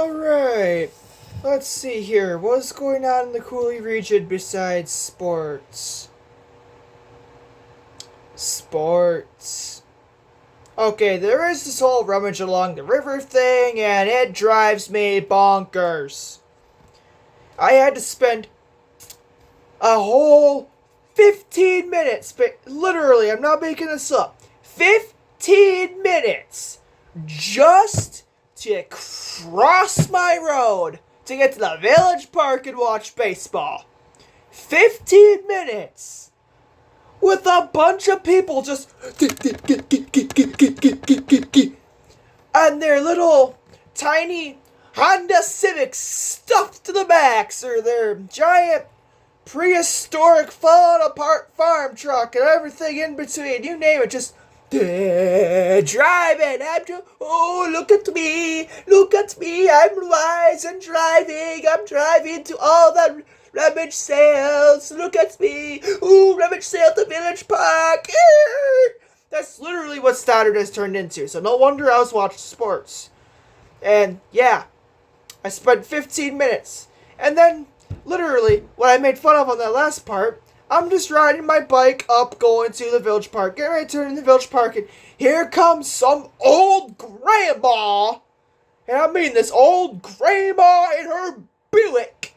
Alright, let's see here. What's going on in the Cooley region besides sports? Sports. Okay, there is this whole rummage along the river thing, and it drives me bonkers. I had to spend a whole 15 minutes, but literally, I'm not making this up, 15 minutes just to cross my road to get to the village park and watch baseball. 15 minutes with a bunch of people just and their little tiny Honda Civics stuffed to the max, or their giant prehistoric falling apart farm truck and everything in between, you name it, just driving. Oh, look at me, I'm wise and driving. I'm driving to all the rummage sales. Look at me. Ooh, rummage sale at the village park. That's literally what Stoddard has turned into. So no wonder I was watching sports. And yeah, I spent 15 minutes. And then, literally, what I made fun of on that last part, I'm just riding my bike up, going to the village park, getting ready to turn in the village park, and here comes some old grandma. And I mean this old grandma in her Buick.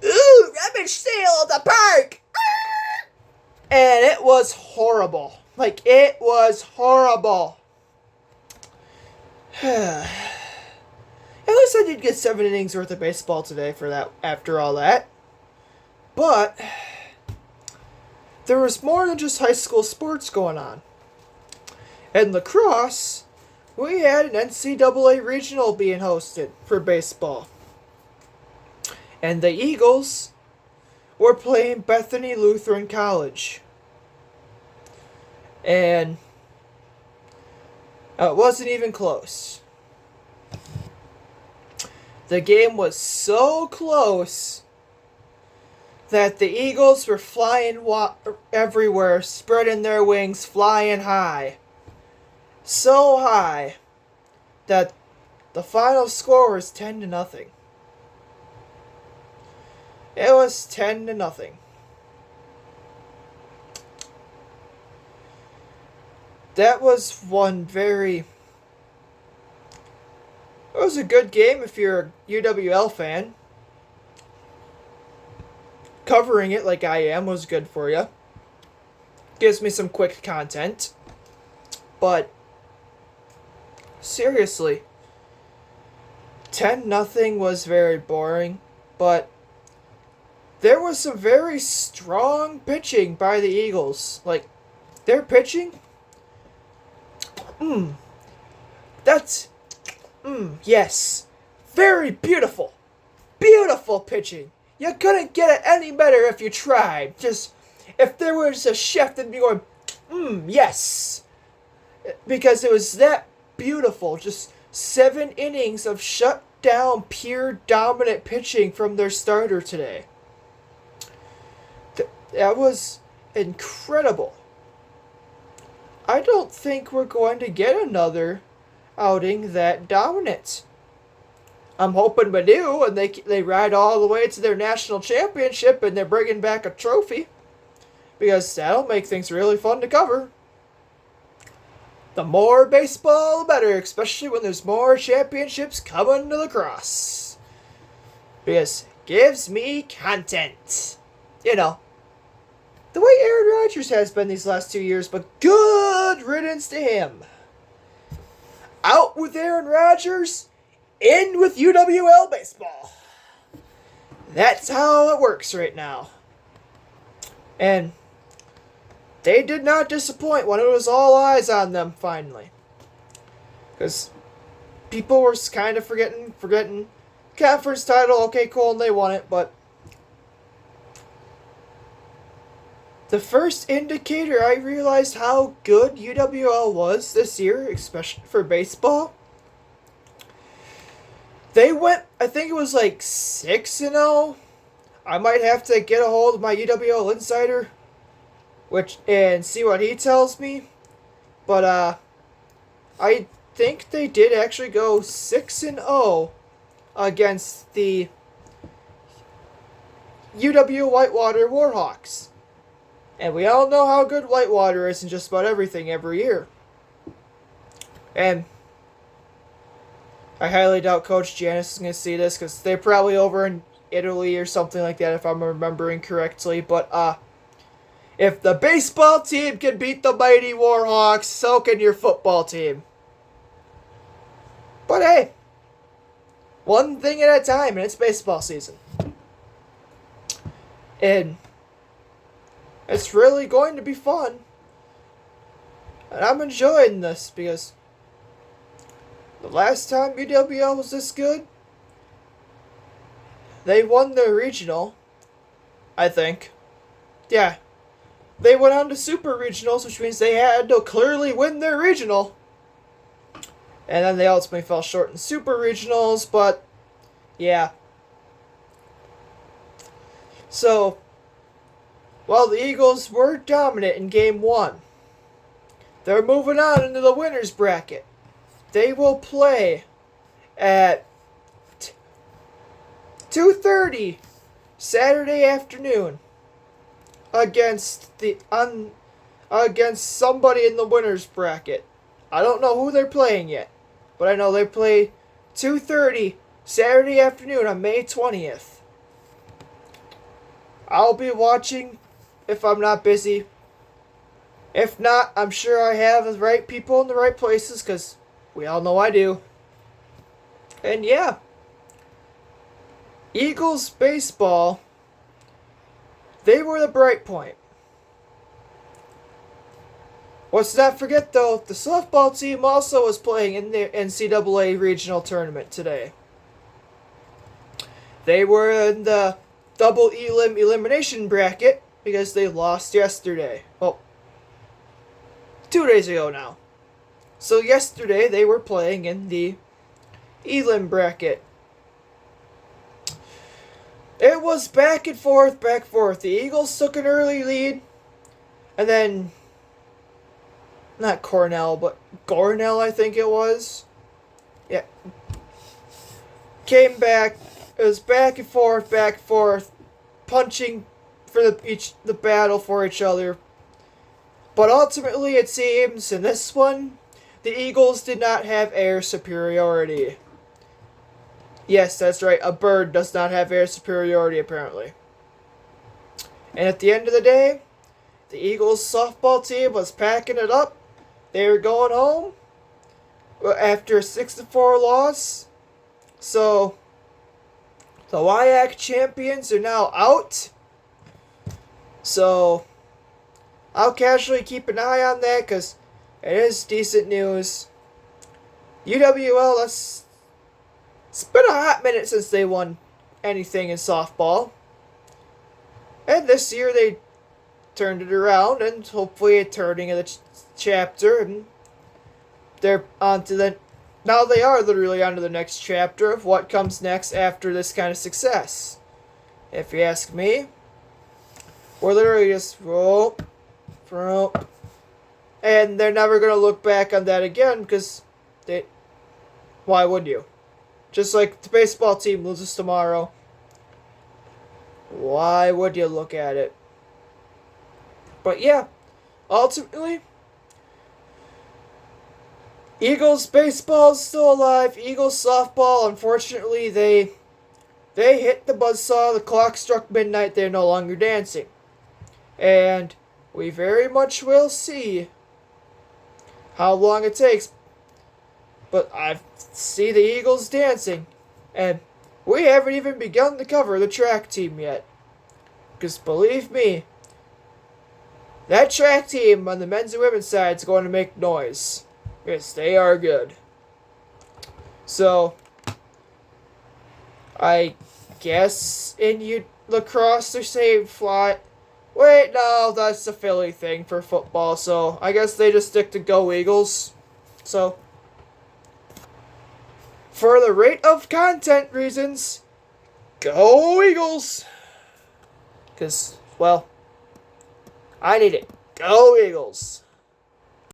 Ooh, rummage sale at the park. And it was horrible. Like, it was horrible. At least I did get 7 innings worth of baseball today for that, after all that. But there was more than just high school sports going on. In lacrosse, we had an NCAA Regional being hosted for baseball. And the Eagles were playing Bethany Lutheran College. And it wasn't even close. The game was so close that the Eagles were flying everywhere, spreading their wings, flying high. So high that the final score was 10-0. It was 10-0. That was one very... It was a good game if you're a UWL fan. Covering it like I am was good for you. Gives me some quick content. But seriously, 10-0 was very boring, but there was some very strong pitching by the Eagles. Like, their pitching, yes, very beautiful. Beautiful pitching. You couldn't get it any better if you tried. Just, if there was a chef that'd be going, yes. Because it was that beautiful. Just 7 innings of shut down, pure dominant pitching from their starter today. That was incredible. I don't think we're going to get another outing that dominant. I'm hoping we do, and they ride all the way to their national championship, and they're bringing back a trophy, because that'll make things really fun to cover. The more baseball, the better, especially when there's more championships coming to lacrosse, because it gives me content. You know, the way Aaron Rodgers has been these last 2 years, but good riddance to him. Out with Aaron Rodgers, in with UWL baseball. That's how it works right now. And they did not disappoint when it was all eyes on them finally. Because people were kind of forgetting conference title, okay, cool, and they won it, but the first indicator I realized how good UWL was this year, especially for baseball, they went, I think it was like 6-0. I might have to get a hold of my UWL insider, and see what he tells me. But I think they did actually go 6-0 against the UW Whitewater Warhawks. And we all know how good Whitewater is in just about everything every year. And I highly doubt Coach Janice is going to see this because they're probably over in Italy or something like that if I'm remembering correctly. But if the baseball team can beat the mighty Warhawks, so can your football team. But hey, one thing at a time, and it's baseball season. And it's really going to be fun. And I'm enjoying this because the last time UWL was this good, they won their regional, I think. Yeah. They went on to super regionals, which means they had to clearly win their regional. And then they ultimately fell short in super regionals, but yeah. So, while the Eagles were dominant in game 1, they're moving on into the winner's bracket. They will play at 2:30 Saturday afternoon against somebody in the winner's bracket. I don't know who they're playing yet, but I know they play 2:30 Saturday afternoon on May 20th. I'll be watching if I'm not busy. If not, I'm sure I have the right people in the right places because we all know I do. And yeah, Eagles baseball, they were the bright point. Let's not forget though, the softball team also was playing in the NCAA Regional Tournament today. They were in the double elim elimination bracket because they lost yesterday. Well, 2 days ago now. So yesterday they were playing in the elim bracket. It was back and forth, back and forth. The Eagles took an early lead, and then not Cornell, but Gornell, I think it was. Yeah. Came back. It was back and forth, punching for the battle for each other. But ultimately, it seems, in this one, the Eagles did not have air superiority. Yes, that's right. A bird does not have air superiority, apparently. And at the end of the day, the Eagles softball team was packing it up. They were going home after a 6-4 loss. So, the WIAC champions are now out. So, I'll casually keep an eye on that because it is decent news. UWL, it's been a hot minute since they won anything in softball. And this year they turned it around and hopefully a turning of the chapter. And they're on to the... Now they are literally on to the next chapter of what comes next after this kind of success. If you ask me, we're literally just rope, and they're never going to look back on that again because why would you? Just like the baseball team loses tomorrow, why would you look at it? But yeah, ultimately, Eagles baseball is still alive. Eagles softball, unfortunately, they hit the buzzsaw. The clock struck midnight. They're no longer dancing. And we very much will see how long it takes. But I see the Eagles dancing. And we haven't even begun to cover the track team yet. Because believe me, that track team on the men's and women's side is going to make noise. Yes, they are good. So, I guess in lacrosse they're saying fly. Wait, no, that's a Philly thing for football, so I guess they just stick to Go Eagles. So, for the rate of content reasons, Go Eagles! Because, well, I need it. Go Eagles!